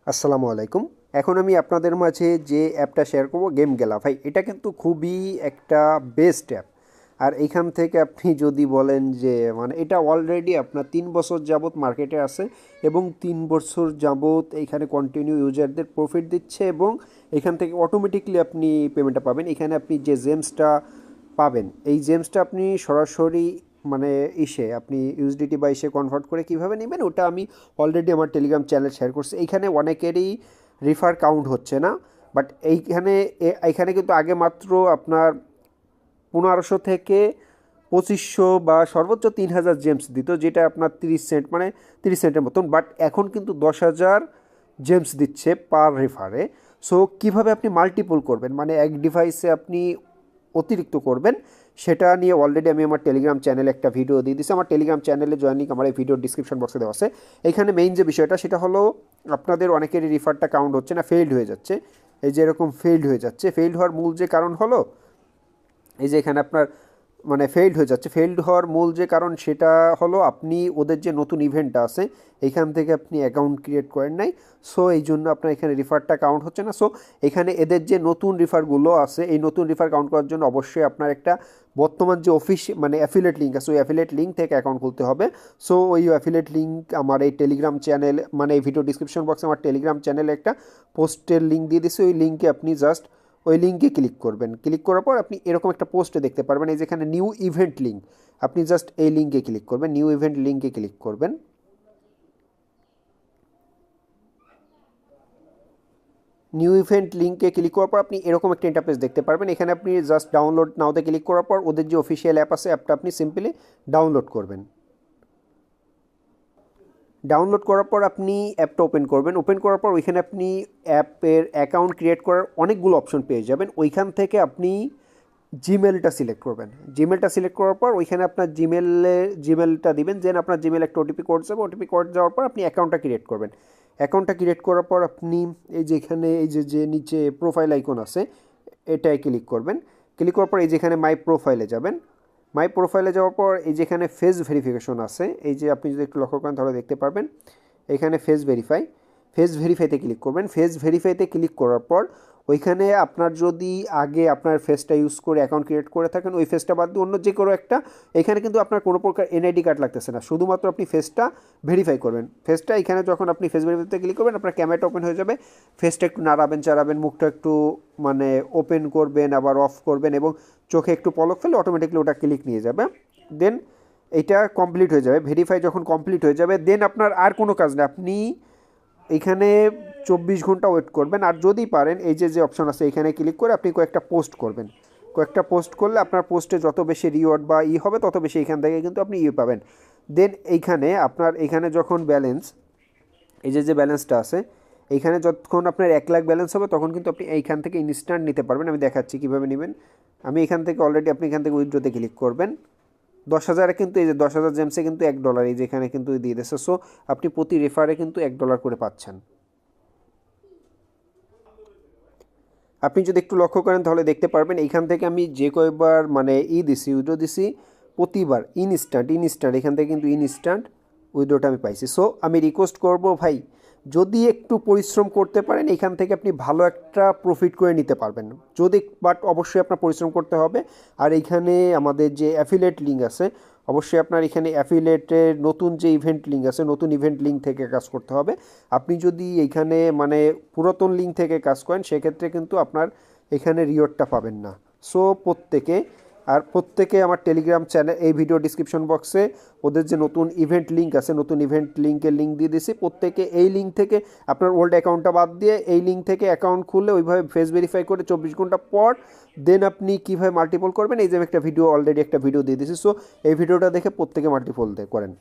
আসসালামু আলাইকুম। এখন আমি আপনাদের মাঝে যে অ্যাপটা শেয়ার করব গেম গেলা ভাই, এটা কিন্তু খুবই একটা বেস্ট অ্যাপ। আর এইখান থেকে আপনি যদি বলেন যে মানে এটা অলরেডি আপনার 3 বছর যাবত মার্কেটে আছে এবং 3 বছর যাবত এইখানে কন্টিনিউ ইউজারদের প্রফিট দিচ্ছে এবং এখান থেকে অটোমেটিকলি আপনি পেমেন্টটা পাবেন। এখানে আপনি যে জেমসটা পাবেন, এই জেমসটা আপনি সরাসরি মানে আপনি ইউএসডিটি বা কনভার্ট করে কিভাবে নেবেন ওটা আমি অলরেডি আমার টেলিগ্রাম চ্যানেল শেয়ার করছি। এইখানে অনেকেরই রিফার কাউন্ট হচ্ছে না, বাট এইখানে কিন্তু আগে মাত্র আপনার 1500 থেকে 2500 বা সর্বোচ্চ 3000 জেমস দিত, যেটা আপনার 30 সেন্ট মানে 30 সেন্টের মতন। বাট এখন কিন্তু 10,000 জেমস দিচ্ছে পার রেফারে। সো কীভাবে আপনি মাল্টিপল করবেন, মানে এক ডিভাইসে আপনি অতিরিক্ত করবেন, সেটা নিয়ে অলরেডি আমি আমার টেলিগ্রাম চ্যানেলে একটা ভিডিও দিয়ে দিচ্ছি। আমার টেলিগ্রাম চ্যানেলে জয়েনিং আমার এই ভিডিওর ডিসক্রিপশন বক্সে দেওয়া আছে। এখানে মেইন যে বিষয়টা সেটা হলো আপনাদের অনেকেরই রিফারটা কাউন্ট হচ্ছে না, ফেইল্ড হয়ে যাচ্ছে। এই যে এরকম ফেইল্ড হয়ে যাচ্ছে, ফেইল্ড হওয়ার মূল যে কারণ হলো এই যে এখানে আপনার মানে ফেইল্ড হয়ে যাচ্ছে। ফেইল্ড হওয়ার মূল যে কারণ সেটা হলো আপনি ওদের যে নতুন ইভেন্টটা আছে এইখান থেকে আপনি অ্যাকাউন্ট ক্রিয়েট করেন নাই। সো এই জন্য আপনার এখানে রিফারটা কাউন্ট হচ্ছে না। সো এখানে এদের যে নতুন রিফারগুলো আছে এই নতুন রিফার কাউন্ট করার জন্য অবশ্যই আপনার একটা বর্তমান যে মানে অ্যাফিলেট লিঙ্ক আছে ওই অ্যাফিলেট লিঙ্ক থেকে অ্যাকাউন্ট খুলতে হবে। সো ওই অ্যাফিলেট লিঙ্ক আমার এই টেলিগ্রাম চ্যানেল মানে এই ভিডিও ডিসক্রিপশন বক্সে আমার টেলিগ্রাম চ্যানেলে একটা পোস্টের লিঙ্ক দিয়ে দিচ্ছি। ওই লিঙ্কে আপনি জাস্ট ওই লিঙ্কে ক্লিক করবেন। ক্লিক করার পর আপনি এরকম একটা পোস্টে দেখতে পারবেন, এই যেখানে নিউ ইভেন্ট লিঙ্ক, আপনি জাস্ট এই লিঙ্কে ক্লিক করবেন, নিউ ইভেন্ট লিঙ্কে ক্লিক করবেন। নিউ ইভেন্ট লিঙ্কে ক্লিক করার পর আপনি এরকম একটা ইন্টারফেস দেখতে পারবেন। এখানে আপনি জাস্ট ডাউনলোড নাওতে ক্লিক করার পর ওদের যে অফিসিয়াল অ্যাপ আছে অ্যাপটা আপনি সিম্পলি ডাউনলোড করবেন। ডাউনলোড করার পর আপনি অ্যাপটা ওপেন করবেন। ওপেন করার পর ওইখানে আপনি অ্যাপের অ্যাকাউন্ট ক্রিয়েট করার অনেকগুলো অপশন পেয়ে যাবেন। ওইখান থেকে আপনি জিমেলটা সিলেক্ট করবেন। জিমেলটা সিলেক্ট করার পর ওইখানে আপনার জিমেলটা দিবেন। দেন আপনার জিমেল একটা ওটিপি কোড যাবে, ওটিপি কোড যাওয়ার পর আপনি অ্যাকাউন্টটা ক্রিয়েট করবেন। অ্যাকাউন্টটা ক্রিয়েট করার পর আপনি এই যে এখানে এই যে নিচে প্রোফাইল আইকন আছে এটাই ক্লিক করবেন। ক্লিক করার পর এই যেখানে মাই প্রোফাইলে যাবেন। মাই প্রোফাইলে যাওয়ার পর এই যেখানে ফেস ভেরিফিকেশন আছে, এই যে আপনি যদি একটু লক্ষ্য করেন তাহলে দেখতে পারবেন এখানে ফেস ভেরিফাইতে ক্লিক করবেন। ফেস ভেরিফাইতে ক্লিক করার পর ওইখানে আপনার যদি আগে আপনার ফেসটা ইউজ করে অ্যাকাউন্ট ক্রিয়েট করে থাকেন ওই ফেসটা বাদ দিয়ে অন্য যে কোনো একটা, এখানে কিন্তু আপনার কোনো প্রকার এনআইডি কার্ড লাগতেছে না, শুধুমাত্র আপনি ফেসটা ভেরিফাই করবেন। ফেসটা এখানে যখন আপনি ফেস ভেরিফাইতে ক্লিক করবেন আপনার ক্যামেরাটা ওপেন হয়ে যাবে। ফেসটা একটু নাড়াবেন চাড়াবেন, মুখটা একটু মানে ওপেন করবেন আবার অফ করবেন এবং চোখে একটু পলক ফেলে অটোমেটিকলি ওটা ক্লিক নিয়ে যাবে। দেন এটা কমপ্লিট হয়ে যাবে। ভেরিফাই যখন কমপ্লিট হয়ে যাবে দেন আপনার আর কোনো কাজ নেই, আপনি এইখানে 24 ঘন্টা ওয়েট করবেন। আর যদি পারেন এই যে অপশন আছে এখানে ক্লিক করে আপনি কয়েকটা পোস্ট করবেন। কয়েকটা পোস্ট করলে আপনার পোস্টে যত বেশি রিওয়ার্ড বা হবে তত বেশি এখান থেকে কিন্তু আপনি পাবেন। দেন এইখানে যখন ব্যালেন্স এই যে ব্যালেন্সটা আছে এইখানে যতক্ষণ আপনার 1 লাখ ব্যালেন্স হবে তখন কিন্তু আপনি এইখান থেকে ইনস্ট্যান্ট নিতে পারবেন। আমি দেখাচ্ছি কীভাবে নেবেন। আমি এখান থেকে অলরেডি আপনি এখান থেকে উইথড্রোতে ক্লিক করবেন। 10,000 কিন্তু এই যে 10,000 জেমসে কিন্তু $1 এই যেখানে কিন্তু দিয়ে দিচ্ছে। সো আপনি প্রতি রেফারে কিন্তু $1 করে পাচ্ছেন। আপনি যদি একটু লক্ষ্য করেন তাহলে দেখতে পারবেন এইখান থেকে আমি যে কয়বার মানে দিছি উইথড্রো দিছি প্রতিবার ইনস্ট্যান্ট এখান থেকে কিন্তু ইনস্ট্যান্ট উইথড্রোটা আমি পাইছি। সো আমি রিকোয়েস্ট করব ভাই, যদি একটু পরিশ্রম করতে পারেন এখান থেকে আপনি ভালো একটা প্রফিট করে নিতে পারবেন। বাট অবশ্যই আপনার পরিশ্রম করতে হবে। আর এইখানে আমাদের যে অ্যাফিলিয়েট লিঙ্ক আছে অবশ্যই আপনার এখানে অ্যাফিলিয়েটের নতুন যে ইভেন্ট লিঙ্ক আছে নতুন ইভেন্ট লিঙ্ক থেকে কাজ করতে হবে। আপনি যদি এইখানে মানে পুরাতন লিঙ্ক থেকে কাজ করেন সেক্ষেত্রে কিন্তু আপনার এখানে রিওয়ার্ডটা পাবেন না। সো প্রত্যেকে আমার টেলিগ্রাম চ্যানেল এই ভিডিও ডিসক্রিপশন বক্সে ওদের যে নতুন ইভেন্ট লিঙ্ক আছে নতুন ইভেন্ট লিঙ্কের লিঙ্ক দিয়ে দিয়েছি। প্রত্যেকে এই লিঙ্ক থেকে আপনার ওল্ড অ্যাকাউন্টটা বাদ দিয়ে এই লিঙ্ক থেকে অ্যাকাউন্ট খুললে ওইভাবে ফেস ভেরিফাই করে 24 ঘন্টা পর দেন আপনি কীভাবে মাল্টিপল করবেন এই যে একটা ভিডিও অলরেডি একটা ভিডিও দিয়ে দিয়েছি। সো এই ভিডিওটা দেখে প্রত্যেকে মাল্টিপল করেন।